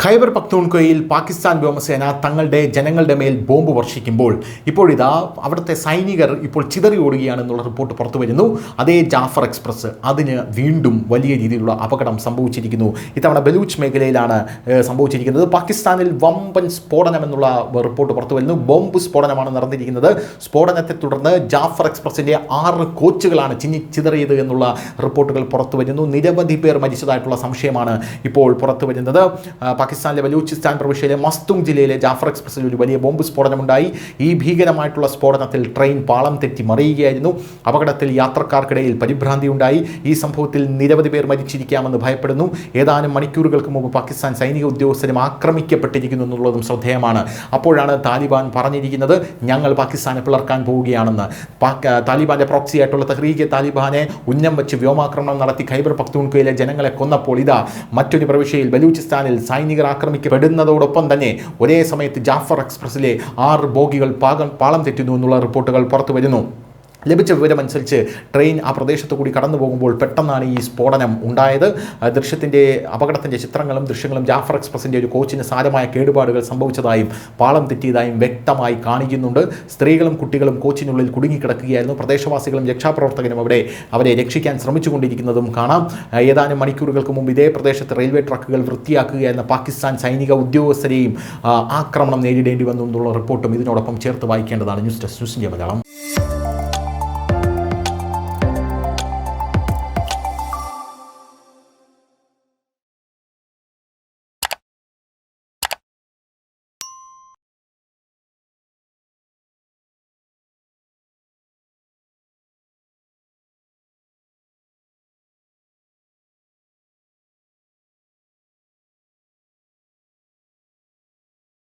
ഖൈബർ പഖ്തൂൺഖ്വയിൽ പാകിസ്ഥാൻ വ്യോമസേന തങ്ങളുടെ ജനങ്ങളുടെ മേൽ ബോംബ് വർഷിക്കുമ്പോൾ ഇപ്പോഴിതാ അവിടുത്തെ സൈനികർ ഇപ്പോൾ ചിതറി ഓടുകയാണെന്നുള്ള റിപ്പോർട്ട് പുറത്തു വരുന്നു. അതേ ജാഫർ എക്സ്പ്രസ് അതിന് വീണ്ടും വലിയ രീതിയിലുള്ള അപകടം സംഭവിച്ചിരിക്കുന്നു. ഇത്തവണ ബലൂച്ച് മേഖലയിലാണ് സംഭവിച്ചിരിക്കുന്നത്. പാകിസ്ഥാനിൽ വമ്പൻ സ്ഫോടനം എന്നുള്ള റിപ്പോർട്ട് പുറത്തു വരുന്നു. ബോംബ് സ്ഫോടനമാണ് നടന്നിരിക്കുന്നത്. സ്ഫോടനത്തെ തുടർന്ന് ജാഫർ എക്സ്പ്രസിൻ്റെ 6 കോച്ചുകളാണ് ചിതറിയത് എന്നുള്ള റിപ്പോർട്ടുകൾ പുറത്തു വരുന്നു. നിരവധി പേർ മരിച്ചതായിട്ടുള്ള സംശയമാണ് ഇപ്പോൾ പുറത്തു വരുന്നത്. പാകിസ്ഥാനിലെ ബലൂചിസ്ഥാൻ പ്രവിശ്യയിലെ മസ്തുങ് ജില്ലയിലെ ജാഫർ എക്സ്പ്രസിൽ ഒരു വലിയ ബോംബ് സ്ഫോടനമുണ്ടായി. ഈ ഭീകരമായിട്ടുള്ള സ്ഫോടനത്തിൽ ട്രെയിൻ പാളം തെറ്റി മറിയുകയായിരുന്നു. അപകടത്തിൽ യാത്രക്കാർക്കിടയിൽ പരിഭ്രാന്തി ഉണ്ടായി. ഈ സംഭവത്തിൽ നിരവധി പേർ മരിച്ചിരിക്കാമെന്ന് ഭയപ്പെടുന്നു. ഏതാനും മണിക്കൂറുകൾക്ക് മുമ്പ് പാകിസ്ഥാൻ സൈനിക ഉദ്യോഗസ്ഥരും ആക്രമിക്കപ്പെട്ടിരിക്കുന്നു എന്നുള്ളതും ശ്രദ്ധേയമാണ്. അപ്പോഴാണ് താലിബാൻ പറഞ്ഞിരിക്കുന്നത്, ഞങ്ങൾ പാകിസ്ഥാനെ പിളർക്കാൻ പോവുകയാണെന്ന്. താലിബാന്റെ പ്രോക്സിയായിട്ടുള്ള തഹ്രീകെ താലിബാനെ ഉന്നം വെച്ച് വ്യോമാക്രമണം നടത്തി ഖൈബർ പഖ്തൂൺഖ്വയിലെ ജനങ്ങളെ കൊന്നപ്പോൾ ഇതാ മറ്റൊരു പ്രവിശ്യയിൽ ബലൂചിസ്ഥാനിൽ സൈനികർ ആക്രമിക്കപ്പെടുന്നതോടൊപ്പം തന്നെ ഒരേ സമയത്ത് ജാഫർ എക്സ്പ്രസിലെ 6 ബോഗികൾ പാളം തെറ്റുന്നു എന്നുള്ള റിപ്പോർട്ടുകൾ പുറത്തു വരുന്നു. ലഭിച്ച വിവരമനുസരിച്ച് ട്രെയിൻ ആ പ്രദേശത്തു കൂടി കടന്നു പോകുമ്പോൾ പെട്ടെന്നാണ് ഈ സ്ഫോടനം ഉണ്ടായത്. അപകടത്തിൻ്റെ ദൃശ്യങ്ങളും ജാഫർ എക്സ്പ്രസിൻ്റെ ഒരു കോച്ചിന് സാരമായ കേടുപാടുകൾ സംഭവിച്ചതായും പാളം തെറ്റിയതായും വ്യക്തമായി കാണിക്കുന്നുണ്ട്. സ്ത്രീകളും കുട്ടികളും കോച്ചിനുള്ളിൽ കുടുങ്ങിക്കിടക്കുകയായിരുന്നു. പ്രദേശവാസികളും രക്ഷാപ്രവർത്തകരും അവരെ രക്ഷിക്കാൻ ശ്രമിച്ചുകൊണ്ടിരിക്കുന്നതും കാണാം. ഏതാനും മണിക്കൂറുകൾക്ക് മുമ്പ് ഇതേ പ്രദേശത്ത് റെയിൽവേ ട്രക്കുകൾ വൃത്തിയാക്കുകയായിരുന്ന പാകിസ്ഥാൻ സൈനിക ഉദ്യോഗസ്ഥരെയും ആക്രമണം നേരിടേണ്ടി വന്നു എന്നുള്ള റിപ്പോർട്ടും ഇതിനോടൊപ്പം ചേർത്ത് വായിക്കേണ്ടതാണ്. News desk news India Malayalam.